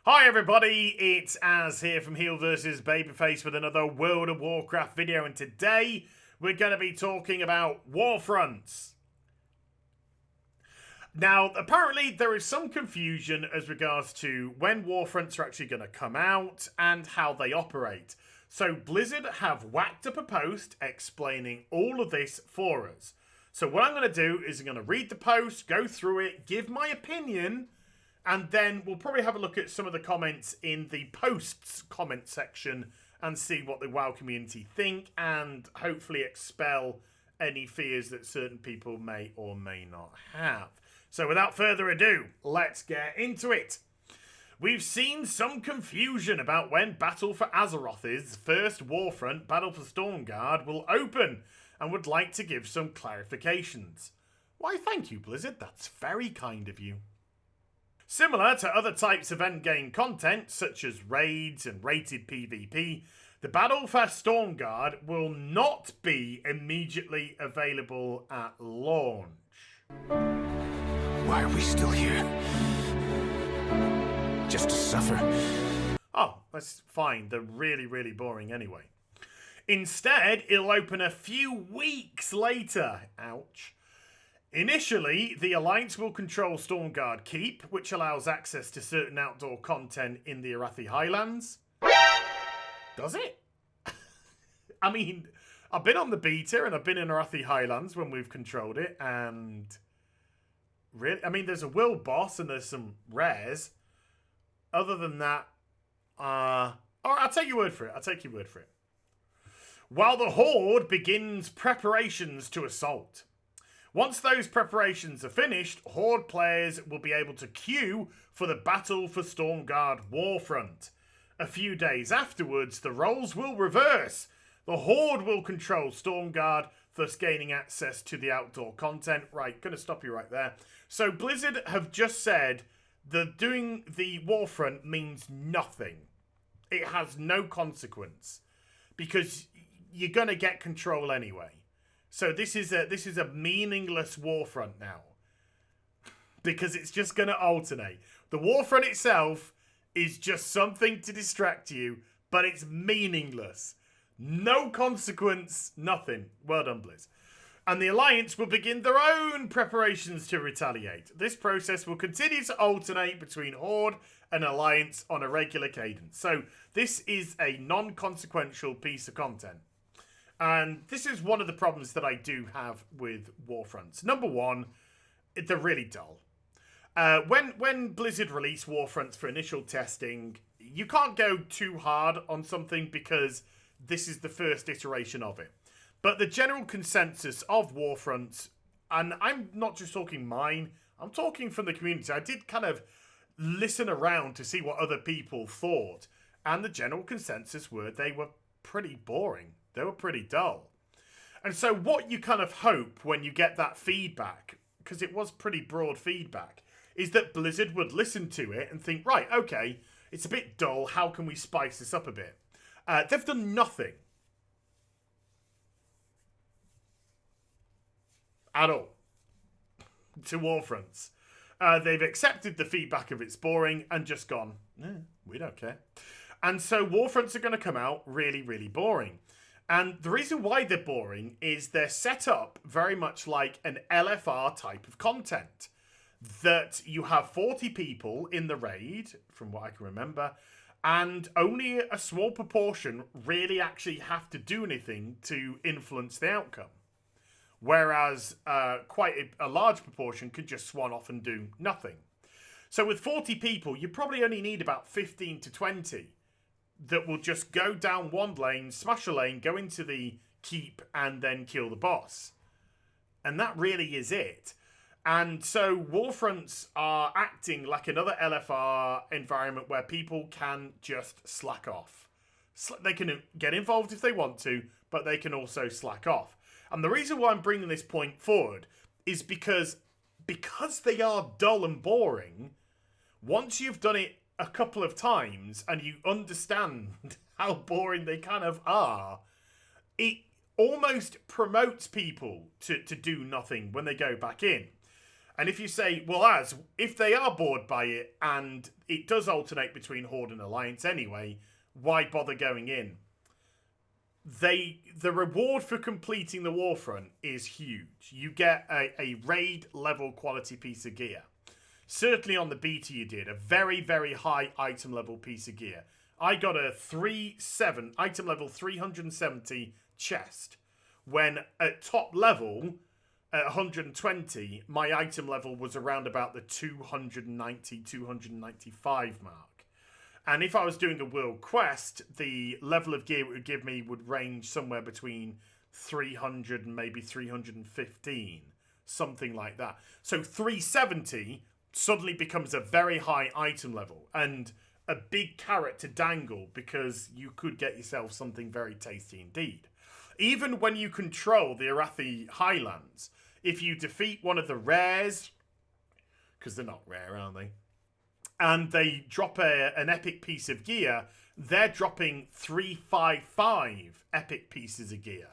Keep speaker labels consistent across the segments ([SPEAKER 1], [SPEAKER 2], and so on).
[SPEAKER 1] Hi everybody, it's Az here from HeelvsBabyface with another World of Warcraft video, and today we're going to be talking about Warfronts. Now, apparently there is some confusion as regards to when Warfronts are actually going to come out and how they operate. So Blizzard have whacked up a post explaining all of this for us. So what I'm going to do is I'm going to read the post, go through it, give my opinion, and then we'll probably have a look at some of the comments in the posts comment section and see what the WoW community think, and hopefully expel any fears that certain people may or may not have. So without further ado, let's get into it. We've seen some confusion about when Battle for Azeroth's first Warfront, Battle for Stormguard, will open, and would like to give some clarifications. Why, thank you, Blizzard. That's very kind of you. Similar to other types of endgame content, such as raids and rated PvP, the Battle for Stormguard will not be immediately available at launch.
[SPEAKER 2] Why are we still here? Just to suffer?
[SPEAKER 1] Oh, that's fine. They're really, really boring anyway. Instead, it'll open a few weeks later. Ouch. Initially, the Alliance will control Stormguard Keep, which allows access to certain outdoor content in the Arathi Highlands. Does it? I mean, I've been on the beta and I've been in Arathi Highlands when we've controlled it, and really, I mean, there's a world boss and there's some rares. Other than that, I'll take your word for it. I'll take your word for it. While the Horde begins preparations to assault. Once those preparations are finished, Horde players will be able to queue for the Battle for Stormguard Warfront. A few days afterwards, the roles will reverse. The Horde will control Stormguard, thus gaining access to the outdoor content. Right, gonna stop you right there. So Blizzard have just said that doing the Warfront means nothing. It has no consequence, because you're gonna get control anyway. So this is a meaningless Warfront now, because it's just going to alternate. The Warfront itself is just something to distract you, but it's meaningless. No consequence, nothing. Well done, Blizz. And the Alliance will begin their own preparations to retaliate. This process will continue to alternate between Horde and Alliance on a regular cadence. So this is a non-consequential piece of content. And this is one of the problems that I do have with Warfronts. Number one, they're really dull. When Blizzard released Warfronts for initial testing, you can't go too hard on something because this is the first iteration of it. But the general consensus of Warfronts, and I'm not just talking mine, I'm talking from the community. I did kind of listen around to see what other people thought. And the general consensus were they were pretty boring. They were pretty dull. And so what you kind of hope when you get that feedback, because it was pretty broad feedback, is that Blizzard would listen to it and think, right, okay, it's a bit dull, how can we spice this up a bit? They've done nothing. At all. To Warfronts. They've accepted the feedback of it's boring and just gone, we don't care. And so Warfronts are going to come out really, really boring. And the reason why they're boring is they're set up very much like an LFR type of content. That you have 40 people in the raid, from what I can remember, and only a small proportion really actually have to do anything to influence the outcome. Whereas quite a large proportion could just swan off and do nothing. So with 40 people, you probably only need about 15 to 20 that will just go down one lane, smash a lane, go into the keep, and then kill the boss. And that really is it. And so Warfronts are acting like another LFR environment where people can just slack off. They can get involved if they want to, but they can also slack off. And the reason why I'm bringing this point forward is because they are dull and boring, once you've done it a couple of times and you understand how boring they kind of are, it almost promotes people to do nothing when they go back in. And if you say, well, if they are bored by it and it does alternate between Horde and Alliance anyway, why bother going in? The reward for completing the Warfront is huge. You get a raid level quality piece of gear. Certainly on the beta you did, a very, very high item level piece of gear. I got a 3-7 item level 370 chest, when at top level, at 120, my item level was around about the 290, 295 mark. And if I was doing a world quest, the level of gear it would give me would range somewhere between 300 and maybe 315, something like that. So 370 suddenly becomes a very high item level and a big carrot to dangle, because you could get yourself something very tasty indeed. Even when you control the Arathi Highlands, if you defeat one of the rares, because they're not rare, are they? And they drop an epic piece of gear, they're dropping 355 epic pieces of gear.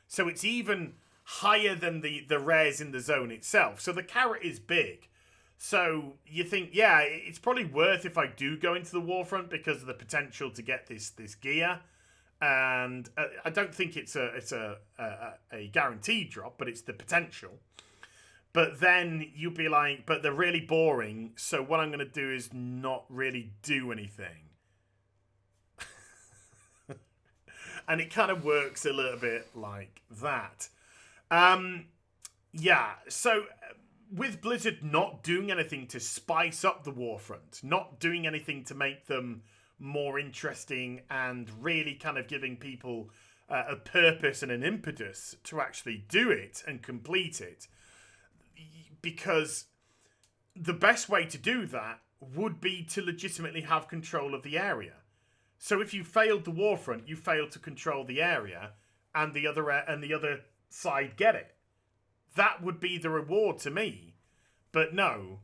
[SPEAKER 1] So it's even higher than the rares in the zone itself. So the carrot is big. So you think, yeah, it's probably worth if I do go into the Warfront because of the potential to get this gear. And I don't think it's a guaranteed drop, but it's the potential. But then you'll be like, but they're really boring, so what I'm going to do is not really do anything. And it kind of works a little bit like that. Yeah, so with Blizzard not doing anything to spice up the Warfront, not doing anything to make them more interesting and really kind of giving people a purpose and an impetus to actually do it and complete it, because the best way to do that would be to legitimately have control of the area. So if you failed the Warfront, you failed to control the area, and the other side get it. That would be the reward to me. But no,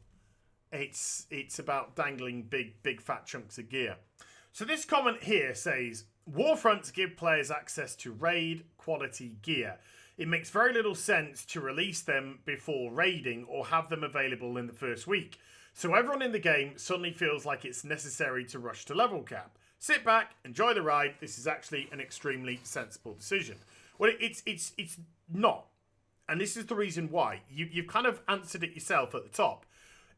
[SPEAKER 1] it's about dangling big fat chunks of gear. So this comment here says, Warfronts give players access to raid quality gear. It makes very little sense to release them before raiding or have them available in the first week. So everyone in the game suddenly feels like it's necessary to rush to level cap. Sit back, enjoy the ride. This is actually an extremely sensible decision. Well, it's not. And this is the reason why. You've kind of answered it yourself at the top.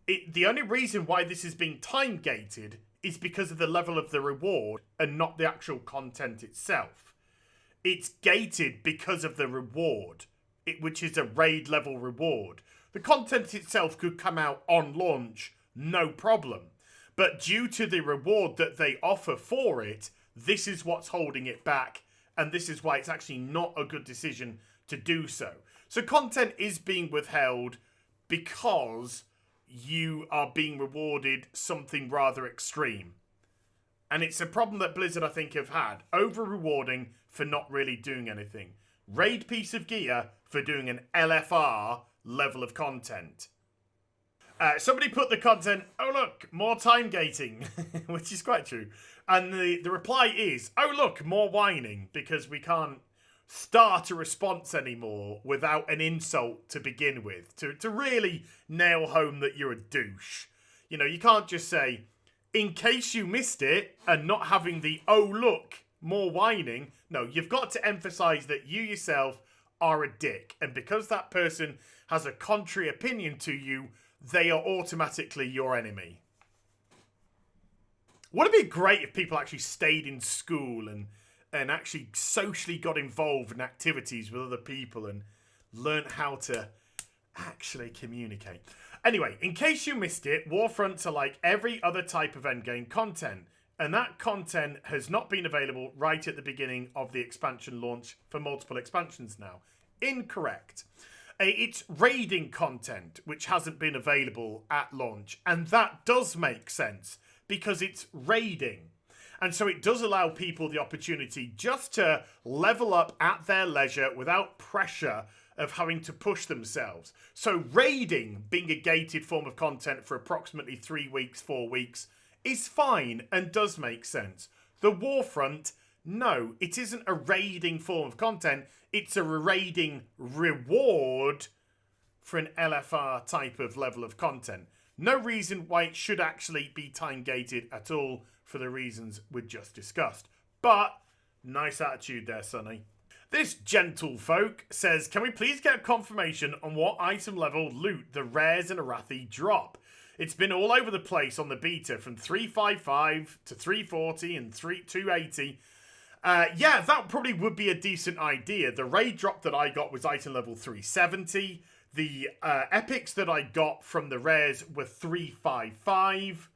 [SPEAKER 1] The only reason why this is being time gated is because of the level of the reward and not the actual content itself. It's gated because of the reward, which is a raid level reward. The content itself could come out on launch, no problem. But due to the reward that they offer for it, this is what's holding it back. And this is why it's actually not a good decision to do so. So content is being withheld because you are being rewarded something rather extreme. And it's a problem that Blizzard, I think, have had. Over-rewarding for not really doing anything. Raid piece of gear for doing an LFR level of content. Somebody put the content, oh look, more time gating, which is quite true. And the reply is, oh look, more whining, because we can't start a response anymore without an insult to begin with. To really nail home that you're a douche. You know, you can't just say, in case you missed it, and not having the, oh look, more whining. No, you've got to emphasize that you yourself are a dick. And because that person has a contrary opinion to you, they are automatically your enemy. Would it be great if people actually stayed in school and actually socially got involved in activities with other people and learned how to actually communicate? Anyway, in case you missed it, Warfronts are like every other type of endgame content. And that content has not been available right at the beginning of the expansion launch for multiple expansions now. Incorrect. It's raiding content which hasn't been available at launch. And that does make sense because it's raiding. And so it does allow people the opportunity just to level up at their leisure without pressure of having to push themselves. So raiding, being a gated form of content for approximately 3 weeks, 4 weeks, is fine and does make sense. The Warfront, no, it isn't a raiding form of content. It's a raiding reward for an LFR type of level of content. No reason why it should actually be time gated at all for the reasons we just discussed. But nice attitude there, Sonny. This gentlefolk says, can we please get a confirmation on what item level loot the rares and Arathi drop? It's been all over the place on the beta from 355 to 340 and 280. Yeah, that probably would be a decent idea. The raid drop that I got was item level 370. The epics that I got from the rares were 355.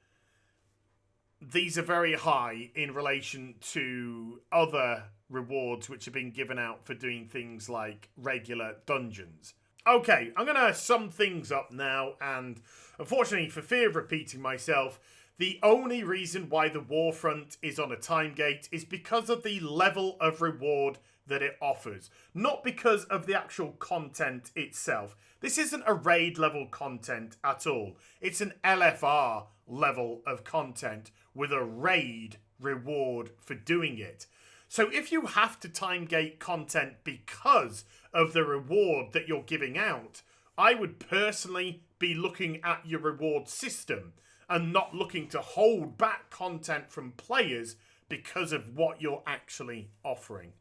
[SPEAKER 1] These are very high in relation to other rewards which have been given out for doing things like regular dungeons. Okay, I'm going to sum things up now, and unfortunately, for fear of repeating myself, the only reason why the Warfront is on a time gate is because of the level of reward that it offers, not because of the actual content itself. This isn't a raid level content at all. It's an LFR level of content with a raid reward for doing it. So if you have to time gate content because of the reward that you're giving out, I would personally be looking at your reward system and not looking to hold back content from players because of what you're actually offering.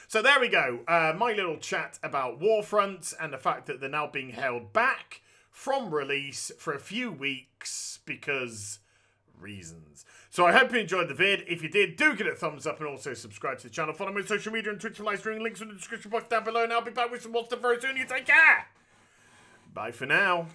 [SPEAKER 1] So there we go. My little chat about Warfronts and the fact that they're now being held back from release for a few weeks because reasons. So I hope you enjoyed the vid. If you did, do give it a thumbs up and also subscribe to the channel. Follow me on social media and Twitch for live streaming. Links in the description box down below. And I'll be back with some more stuff very soon. You take care. Bye for now.